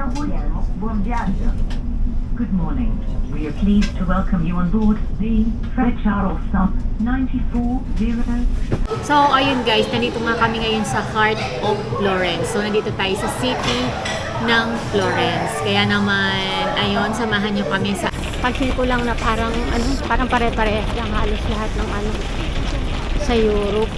auguriamo buon viaggio. Good morning. We are pleased to welcome you on board the Frecciarossa 9400. So, ayun guys, nandito nga kami ngayon sa heart of Florence. So, nandito tayo sa city ng Florence. Kaya naman, ayun, samahan nyo kami sa... Pag-feel ko lang na parang pare-pare lang halos lahat ng sa Europe.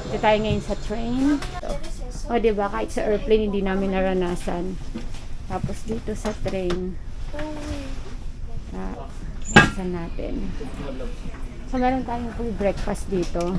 Dito tayo ngayon sa train. O, diba, kahit sa airplane, hindi namin naranasan. Tapos dito sa train, naranasan natin. So, meron tayong free breakfast dito.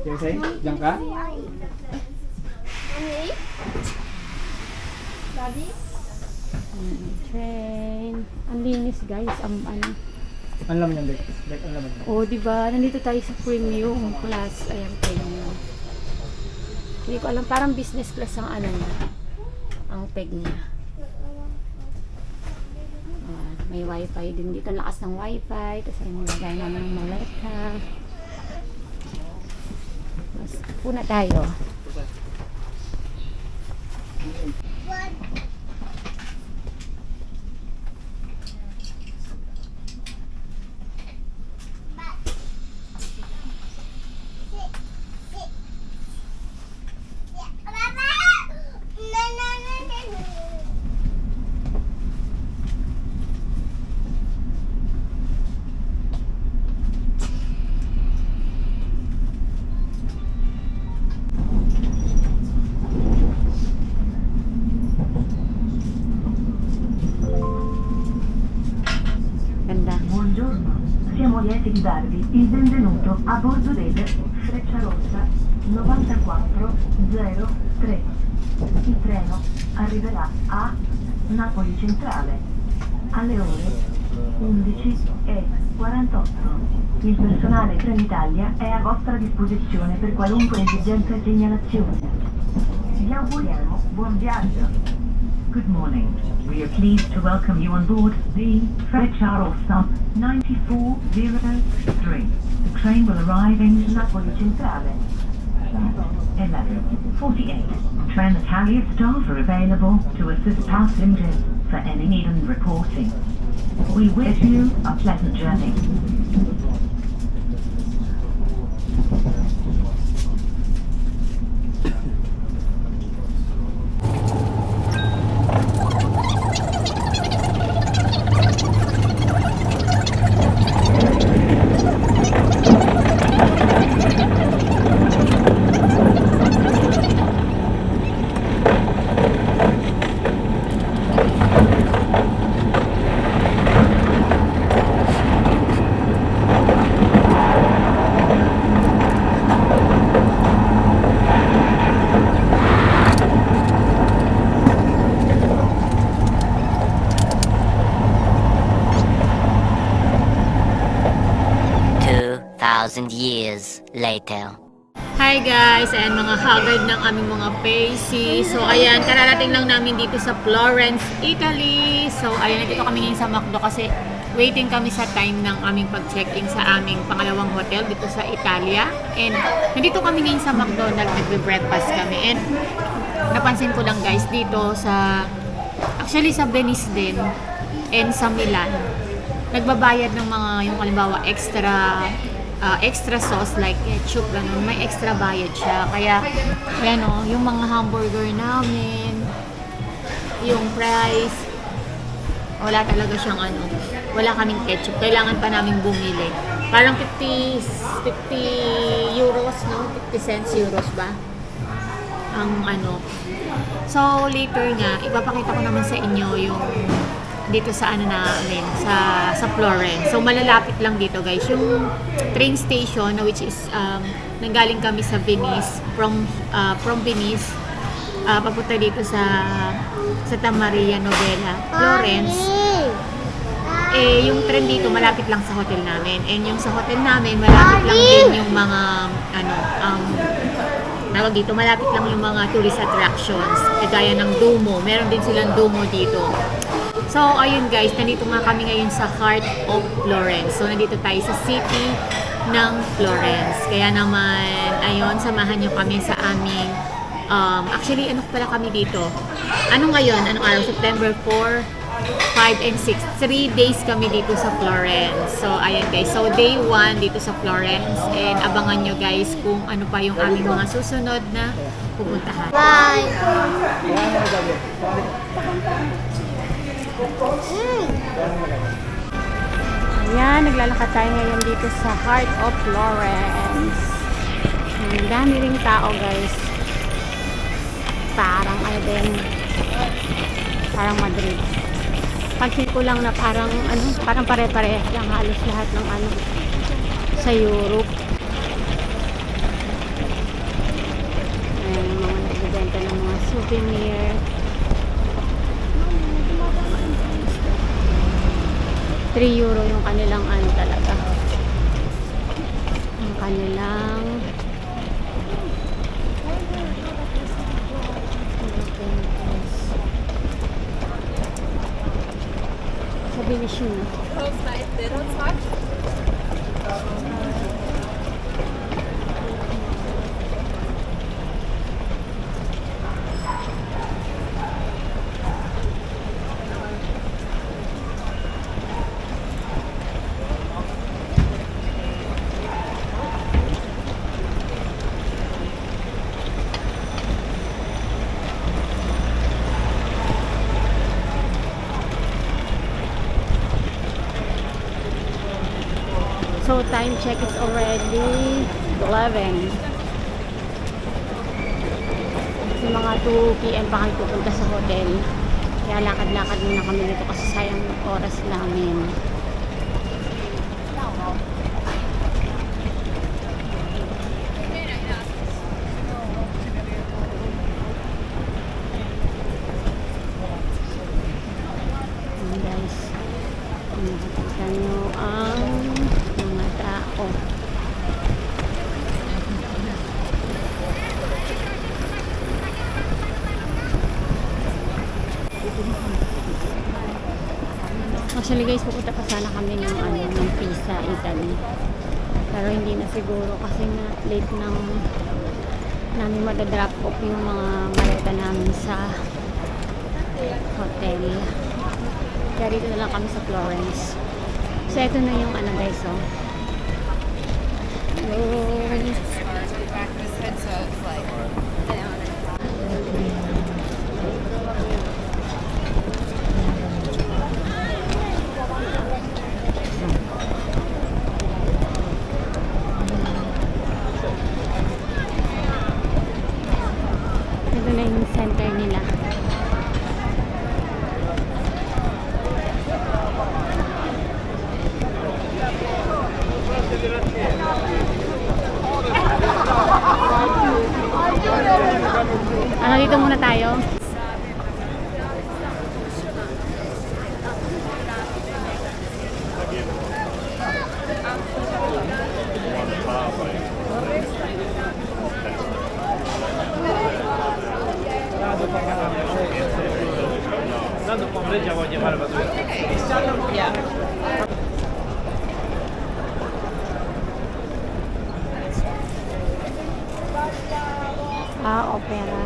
Jesse, diyan ka? Train. Ang linis, guys. Ang Ang laman yung deck. Ang laman yung oh, diba? Nandito tayo sa premium class. Ayan, premium. Hindi ko alam. Parang business class ang niya. Ang peg niya. May wifi din dito. Lakas ng wifi. Tapos ay nilagay namin ng maleta. Tapos, puna tayo. Buongiorno, siamo lieti di darvi il benvenuto a bordo del Frecciarossa 9403. Il treno arriverà a Napoli Centrale alle ore 11:48. Il personale Trenitalia è a vostra disposizione per qualunque esigenza e segnalazione. Vi auguriamo buon viaggio. Good morning. We are pleased to welcome you on board the Frecciarossa 9403. The train will arrive in Napoli Centrale. 11:48. Trenitalia staff are available to assist passengers for any need and reporting. We wish you a pleasant journey. Years later. Hi guys! Ayan, mga haggard ng aming mga faces. So, ayan, kararating lang namin dito sa Florence, Italy. So, ayan, nandito kami ngayon sa McDo kasi waiting kami sa time ng aming pag-check-in sa aming pangalawang hotel dito sa Italia. And nandito kami ngayon sa McDonald's, nagbe-breakfast kami. And napansin ko lang guys, dito sa, actually sa Venice din, and sa Milan, nagbabayad ng mga, yung halimbawa, extra sauce like ketchup, ganun, may extra bayad siya. Kaya, ayan o, yung mga hamburger namin, yung fries, wala talaga siyang wala kaming ketchup. Kailangan pa namin bumili. Parang 50 euros, no? 50 cents euros ba? Ang So, later nga, ipapakita ko naman sa inyo yung dito sa namin, sa Florence. So, malalapit lang dito guys. Yung train station, which is, nanggaling kami sa Venice, from Venice, papunta dito sa Santa Maria Novella, Florence. Eh, yung tren dito malapit lang sa hotel namin. And yung sa hotel namin, malapit lang din yung mga, tawag dito, malapit lang yung mga tourist attractions. Kagaya ng Duomo. Meron din silang Duomo dito. So, ayun guys, nandito nga kami ngayon sa heart of Florence. So, nandito tayo sa city ng Florence. Kaya naman, ayun, samahan nyo kami sa aming, actually, ano pala kami dito? Ano ngayon? Anong araw? September 4, 5, and 6. 3 days kami dito sa Florence. So, ayan guys. So, day 1 dito sa Florence. And abangan nyo guys kung ano pa yung aming mga susunod na pupuntahan. Bye! Ayan, naglalakad tayo ngayon dito sa heart of Florence. Ang dami ring tao guys. Parang ano din, parang Madrid. Pansin ko lang na parang pare-pare lang halos lahat ng sa Europe. Ayan, yung mga nagbibenta ng mga souvenir. €3 yung kanilang talaga. Yung kanilang sabi ni Shun. So time check is already 11. Kasi mga 2 PM pa kami pupunta sa hotel. Kaya lakad-lakad muna kami dito kasi sayang oras namin. Ayan guys. Nakikita nyo ang mga tao. Actually guys, pupunta pa sana kami ng Pisa, Italy. Pero hindi na siguro kasi nga late namin madadrop off yung mga maleta namin sa hotel. Kaya dito na lang kami sa Florence. So, ito na yung guys, oh. Ito na yung center nila. Dito muna tayo. Opera.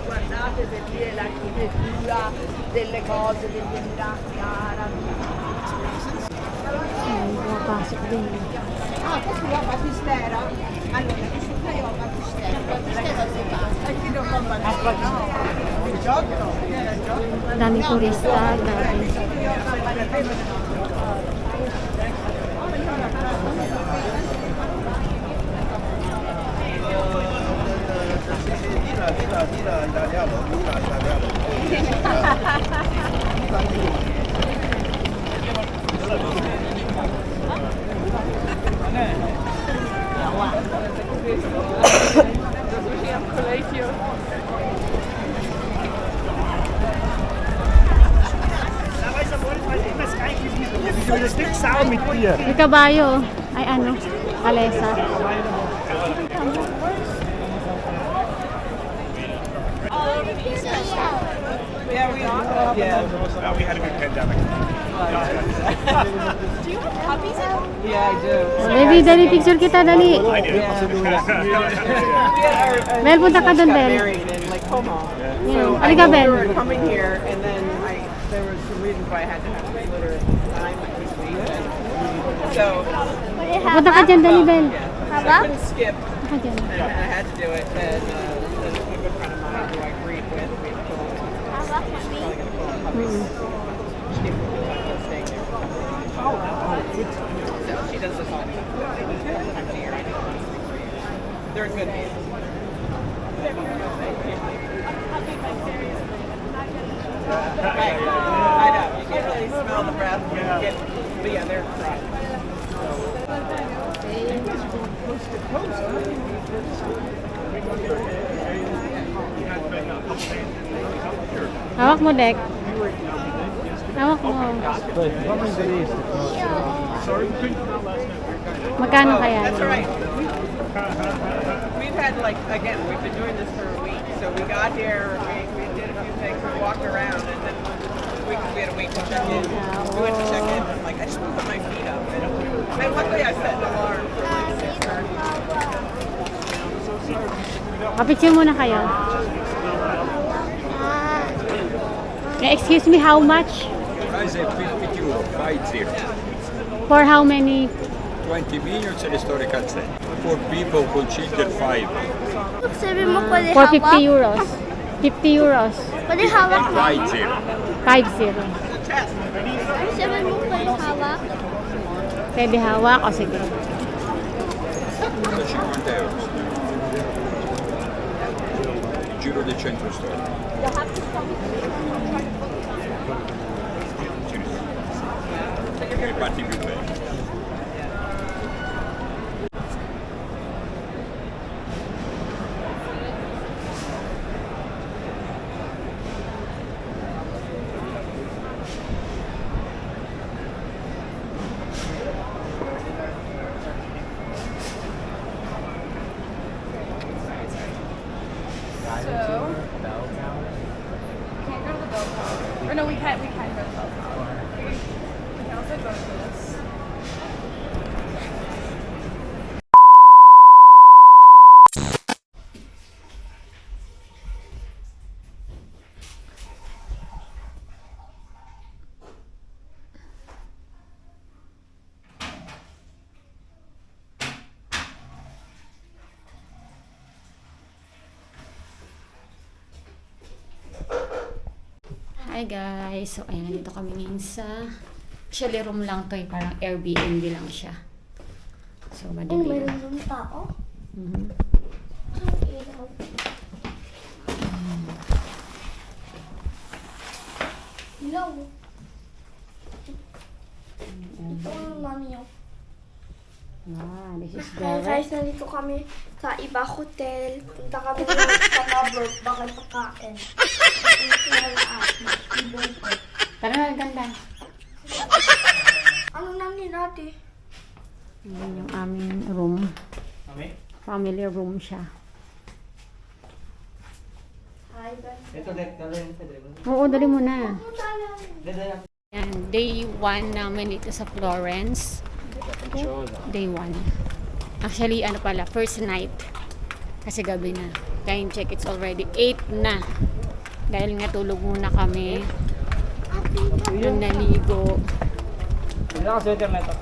Guardate per dire l'architettura delle cose degli Emirati Arabi. Pumapasok din. Questo è la battistera? Allora, questo qua è la battistera. La battistera si basta. E chi non fa battistera? No, 18. Daming turista, dami. Colegio. May kabayo. Ay ano, kalesa. Yeah, we are. Yeah. We had a good pandemic. Do you have puppies at home? Yeah, I do. Baby, dali picture kita, dali. I did. Bel, punta ka doon, Bel. Married in Lake Como. Yeah. I Halika, knew we Bel. were coming here, and then there was some reasons why I had to have a litter time this week. So Punta ka dyan, dali, Bel. I couldn't skip, Punta ka dyan. and I had to do it. And a good friend of mine who I agreed with, we told she's probably going to pull up puppies. She didn't feel like staying there. So she does this all the time. Times a year, I do it once every 3 years. They're good names. Right. I know. You can't really smell the breath. But yeah, they're dry. Hawak mo, Dek. Hawak mo. Magkano kaya That's yun? all right. We've had again, we've been doing this for a week. So we got here, we did a few things, we walked around, and then we had to wait to check in. We went to check in, and I just want to put my feet up. And luckily I set an alarm for 6:30. Kapicture muna kayo. Excuse me, how much? Price è 50 euro, 50. For how many? 20 minutes e le storie cazzette. For people consider 5. Sabi mo pwede For hawak? 50 euros. 50 euros. Pwede hawak mo? 50. 50. Sabi mo pwede hawak? Pwede hawak o sige. 50 euro. Il giro del centro storico. Le parti più belle. Can't go to the bell tower. Or no, we can go to the bell tower. We can also go to this. Hi guys! So ayan, nandito kami ngayon sa actually room lang to, parang Airbnb lang siya. So madali lang. Meron yung tao? Mhm. Ang ilaw. Ilaw. Ito ang mami yung. Ah, this is Kaya direct. guys, nandito kami sa iba hotel. Punta kami sa Mabrook, bakal pagkain. Tara na, ganda. Ano nang nilati? Ayan yung aming room. Family room siya. Hi guys. Ito, Dek. Dali. Oo, dali mo na. Ano tayo? Yan, day 1 namin dito sa Florence. Day 1. Actually, ano pala, first night. Kasi gabi na. Time check, it's already 8 na. Dahil nga tulog muna kami. Yung naligo. Hindi ka sweater na ito.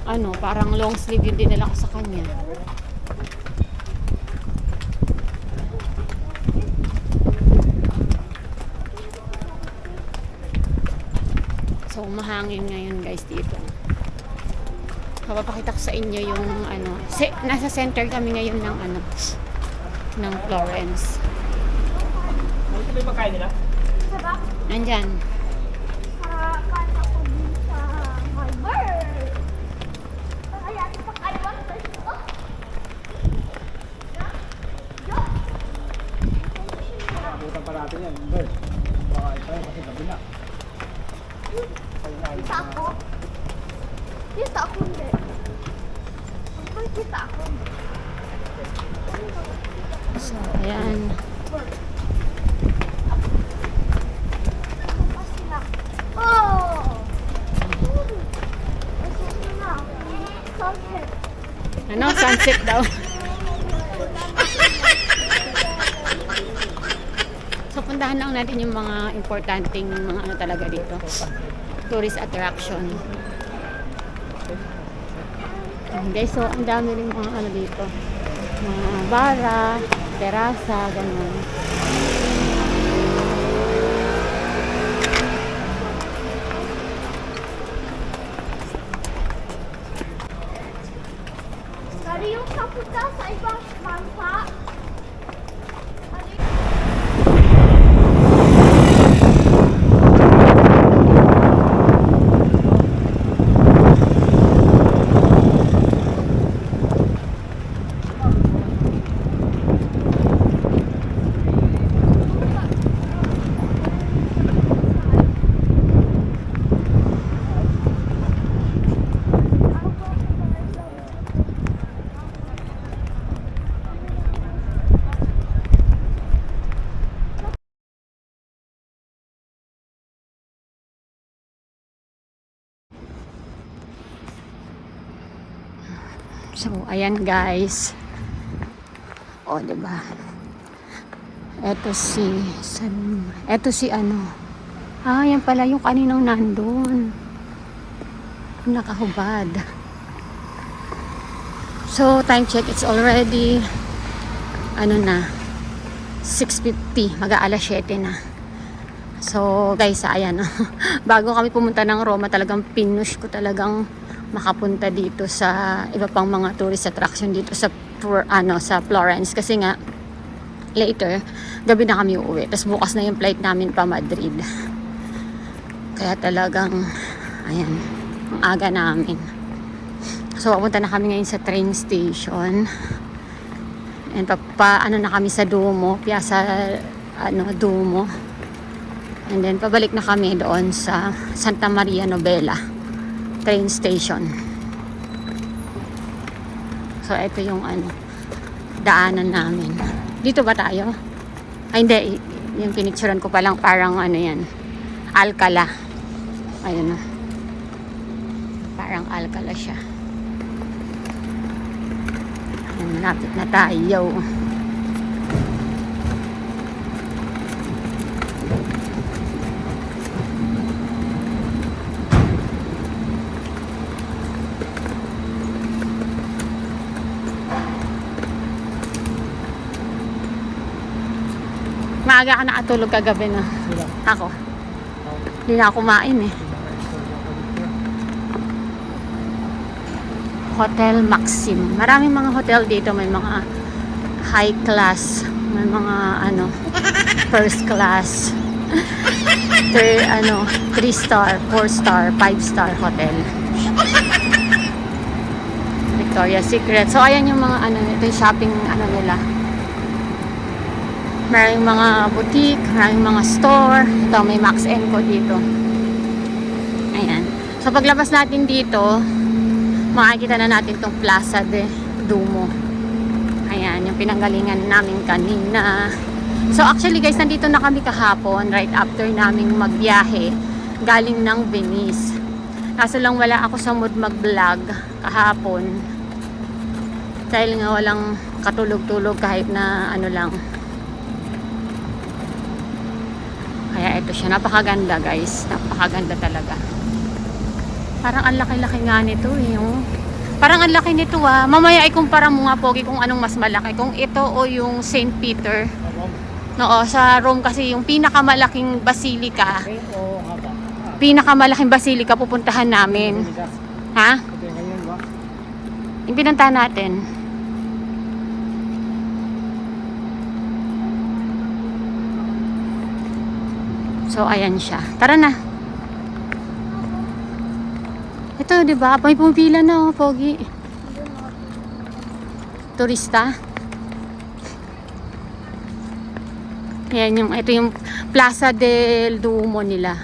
Ano, parang long sleeve yung dinala ko sa kanya. So, mahangin ngayon guys dito. Papapakita ko sa inyo yung ano, nasa center kami ngayon ng ano, ng Florence. Ano ito ba yung pagkain nila? Nandyan. Kala ko din sa harbor. Kaya ito pa kayo ang pwesto? Butan pa natin yan. Bird. Baka tayo kasi gabi na. Kita ako. Kita ako hindi. Ay, kita ako. So, ayan. Oh! Ay, na. Sunset. Ano? Sunset daw. So, puntahan lang natin yung mga importanteng mga ano talaga dito. Tourist attraction. Ayan, guys, so ang dami rin mga ano dito. Mga bara, terasa, ganun. Dari yung kapunta sa ibang bansa. So, ayan guys. O, diba? Eto si ano. Ah, yan pala yung kaninang nandun. Nakahubad. So, time check. It's already ano na 6:50. Mag-aalas 7 na. So, guys, ayan. Bago kami pumunta ng Roma, talagang pinush ko talagang makapunta dito sa iba pang mga tourist attraction dito sa sa Florence kasi nga later gabi na kami uuwi, tapos bukas na yung flight namin pa Madrid, kaya talagang ayan, ang aga namin. So papunta na kami ngayon sa train station and ano na kami sa Duomo, Piazza Duomo, and then pabalik na kami doon sa Santa Maria Novella train station. So ito yung daanan namin. Dito ba tayo? Ay hindi, yung pinicturean ko pa lang parang yan, Alcala. Ayun na. Parang Alcala siya. Ayun, lapit na tayo. Maaga ka nakatulog kagabi na. Ako. Hindi na ako kumain eh. Hotel Maxim. Maraming mga hotel dito. May mga high class. May mga first class. 3 star, 4 star, 5 star hotel. Victoria's Secret. So ayan yung mga ito yung shopping nila. Maraming mga boutique, maraming mga store. Ito, may Max & Co dito. Ayan. So, paglabas natin dito, makikita na natin itong Plaza de Duomo. Ayan, yung pinanggalingan namin kanina. So, actually guys, nandito na kami kahapon, right after naming magbiyahe, galing ng Venice. Kaso lang wala ako sa mood mag-vlog kahapon. Dahil nga walang katulog-tulog kahit na lang. Kaya ito siya, napakaganda guys, napakaganda talaga. Parang ang laki-laki nga nito Parang ang laki nito Mamaya ikumpara mo nga Pogi kung anong mas malaki, kung ito o yung St. Peter. Oo, sa Rome kasi yung pinakamalaking basilika. Pinakamalaking basilika pupuntahan namin. Ha? Yung pinuntahan natin. So, ayan siya. Tara na. Ito, di ba? May pumipila na, Pogi. Turista. Ayan ito yung Plaza del Duomo nila.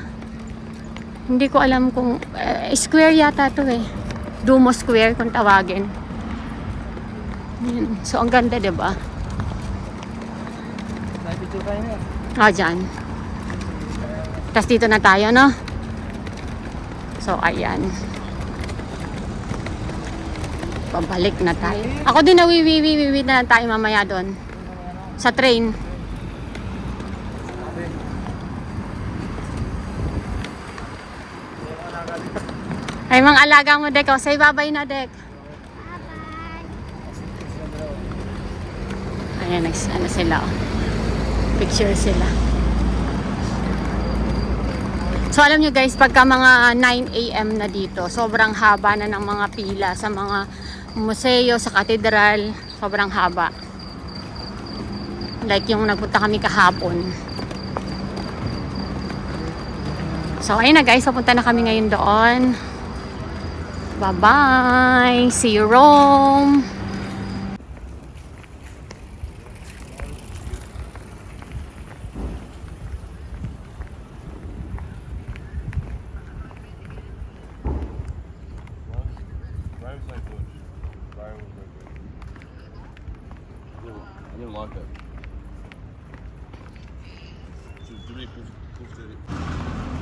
Hindi ko alam kung square yata to eh. Duomo Square kung tawagin. Ayan. So ang ganda, 'di ba? Picture tayo na. Dyan. Tapos dito na tayo, no? So, ayan. Pabalik na tayo. Ako din nawiwi na tayo mamaya doon. Sa train. Ay, mga alaga mo, Dek. O, say bye-bye na, Dek. Ayan, ano sila, oh. Picture sila. So alam nyo guys, pagka mga 9 AM na dito, sobrang haba na ng mga pila sa mga museo, sa katedral, sobrang haba. Like yung nagpunta kami kahapon. So ayun na guys, papunta na kami ngayon doon. Bye-bye! See you Rome! I didn't like that. So, do we push it?